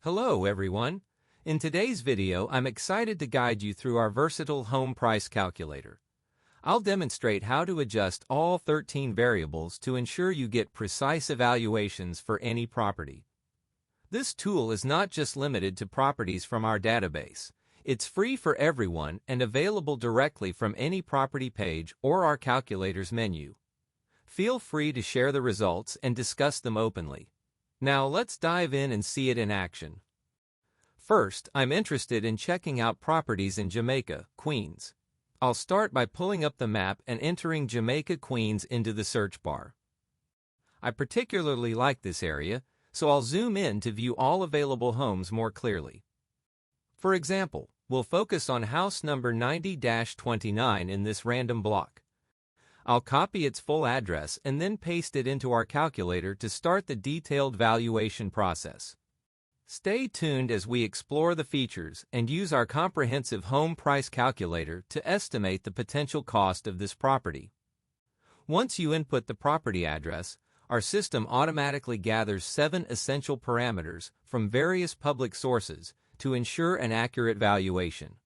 Hello everyone. In today's video, I'm excited to guide you through our versatile home price calculator. I'll demonstrate how to adjust all 13 variables to ensure you get precise evaluations for any property. This tool is not just limited to properties from our database. It's free for everyone and available directly from any property page or our calculator's menu. Feel free to share the results and discuss them openly. Now let's dive in and see it in action. First, I'm interested in checking out properties in Jamaica, Queens. I'll start by pulling up the map and entering Jamaica, Queens into the search bar. I particularly like this area, so I'll zoom in to view all available homes more clearly. For example, we'll focus on house number 90-29 in this random block. I'll copy its full address and then paste it into our calculator to start the detailed valuation process. Stay tuned as we explore the features and use our comprehensive home price calculator to estimate the potential cost of this property. Once you input the property address, our system automatically gathers 7 essential parameters from various public sources to ensure an accurate valuation.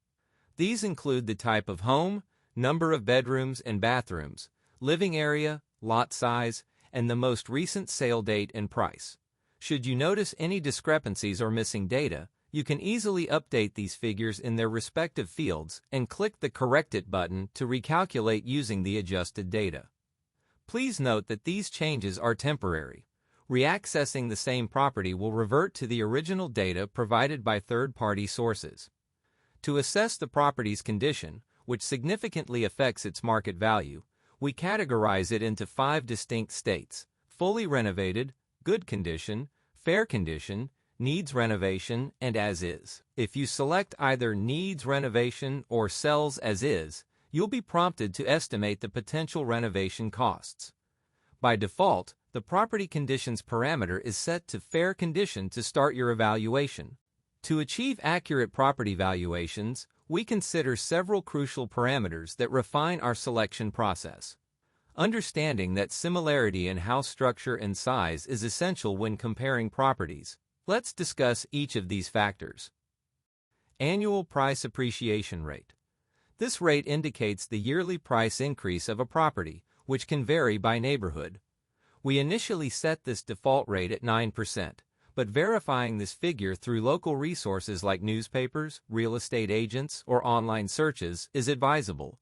These include the type of home, number of bedrooms and bathrooms, living area, lot size, and the most recent sale date and price. Should you notice any discrepancies or missing data, you can easily update these figures in their respective fields and click the Correct It button to recalculate using the adjusted data. Please note that these changes are temporary. Reaccessing the same property will revert to the original data provided by third-party sources. To assess the property's condition, which significantly affects its market value, we categorize it into 5 distinct states: fully renovated, good condition, fair condition, needs renovation, and as is. If you select either needs renovation or sells as is, you'll be prompted to estimate the potential renovation costs. By default, the property conditions parameter is set to fair condition to start your evaluation. To achieve accurate property valuations, we consider several crucial parameters that refine our selection process. Understanding that similarity in house structure and size is essential when comparing properties, let's discuss each of these factors. Annual price appreciation rate. This rate indicates the yearly price increase of a property, which can vary by neighborhood. We initially set this default rate at 9%. But verifying this figure through local resources like newspapers, real estate agents, or online searches is advisable.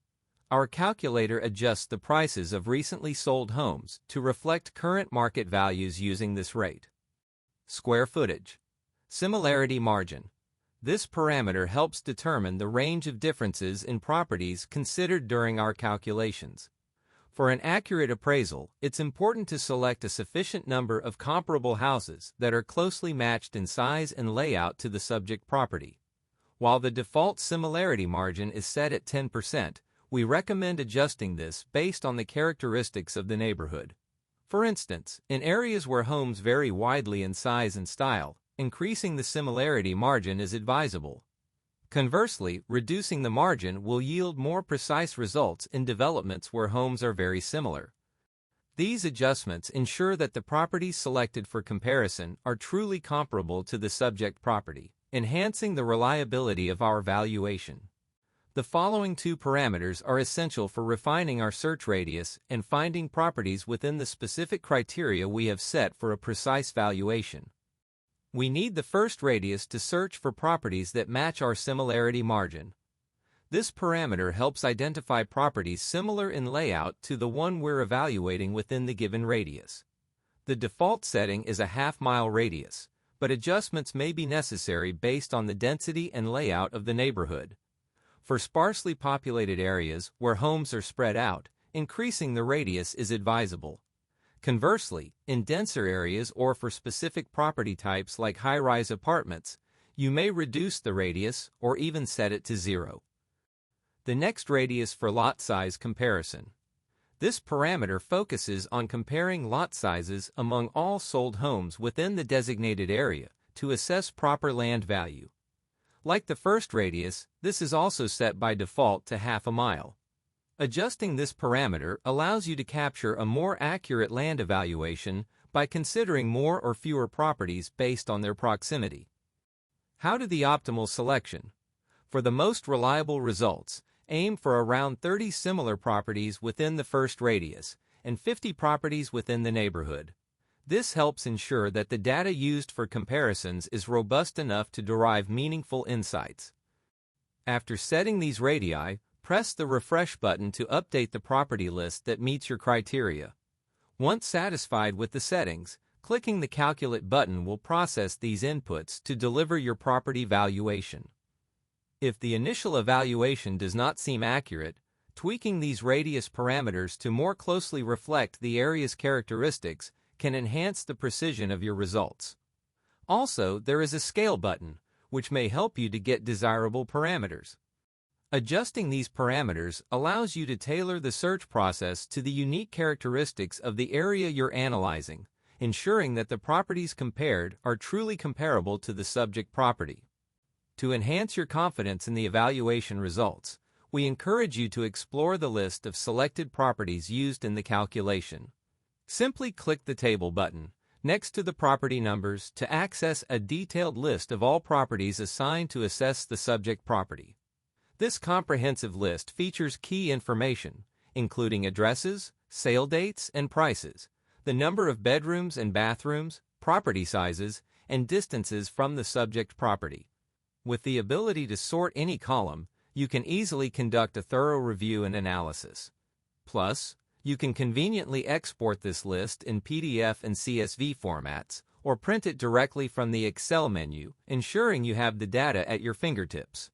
Our calculator adjusts the prices of recently sold homes to reflect current market values using this rate. Square footage. Similarity margin. This parameter helps determine the range of differences in properties considered during our calculations. For an accurate appraisal, it's important to select a sufficient number of comparable houses that are closely matched in size and layout to the subject property. While the default similarity margin is set at 10%, we recommend adjusting this based on the characteristics of the neighborhood. For instance, in areas where homes vary widely in size and style, increasing the similarity margin is advisable. Conversely, reducing the margin will yield more precise results in developments where homes are very similar. These adjustments ensure that the properties selected for comparison are truly comparable to the subject property, enhancing the reliability of our valuation. The following 2 parameters are essential for refining our search radius and finding properties within the specific criteria we have set for a precise valuation. We need the first radius to search for properties that match our similarity margin. This parameter helps identify properties similar in layout to the one we're evaluating within the given radius. The default setting is a half-mile radius, but adjustments may be necessary based on the density and layout of the neighborhood. For sparsely populated areas where homes are spread out, increasing the radius is advisable. Conversely, in denser areas or for specific property types like high-rise apartments, you may reduce the radius or even set it to 0. The next radius for lot size comparison. This parameter focuses on comparing lot sizes among all sold homes within the designated area to assess proper land value. Like the first radius, this is also set by default to half a mile. Adjusting this parameter allows you to capture a more accurate land evaluation by considering more or fewer properties based on their proximity. How to the optimal selection? For the most reliable results, aim for around 30 similar properties within the first radius and 50 properties within the neighborhood. This helps ensure that the data used for comparisons is robust enough to derive meaningful insights. After setting these radii, press the refresh button to update the property list that meets your criteria. Once satisfied with the settings, clicking the Calculate button will process these inputs to deliver your property valuation. If the initial evaluation does not seem accurate, tweaking these radius parameters to more closely reflect the area's characteristics can enhance the precision of your results. Also, there is a Scale button, which may help you to get desirable parameters. Adjusting these parameters allows you to tailor the search process to the unique characteristics of the area you're analyzing, ensuring that the properties compared are truly comparable to the subject property. To enhance your confidence in the evaluation results, we encourage you to explore the list of selected properties used in the calculation. Simply click the Table button next to the property numbers to access a detailed list of all properties assigned to assess the subject property. This comprehensive list features key information, including addresses, sale dates, and prices, the number of bedrooms and bathrooms, property sizes, and distances from the subject property. With the ability to sort any column, you can easily conduct a thorough review and analysis. Plus, you can conveniently export this list in PDF and CSV formats, or print it directly from the Excel menu, ensuring you have the data at your fingertips.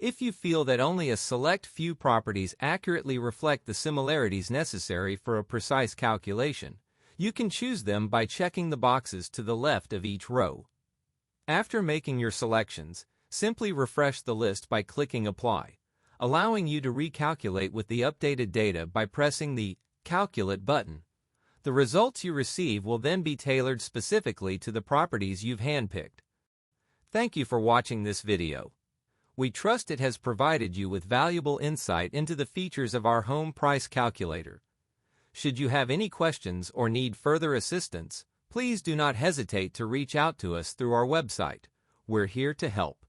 If you feel that only a select few properties accurately reflect the similarities necessary for a precise calculation, you can choose them by checking the boxes to the left of each row. After making your selections, simply refresh the list by clicking Apply, allowing you to recalculate with the updated data by pressing the Calculate button. The results you receive will then be tailored specifically to the properties you've handpicked. Thank you for watching this video. We trust it has provided you with valuable insight into the features of our home price calculator. Should you have any questions or need further assistance, please do not hesitate to reach out to us through our website. We're here to help.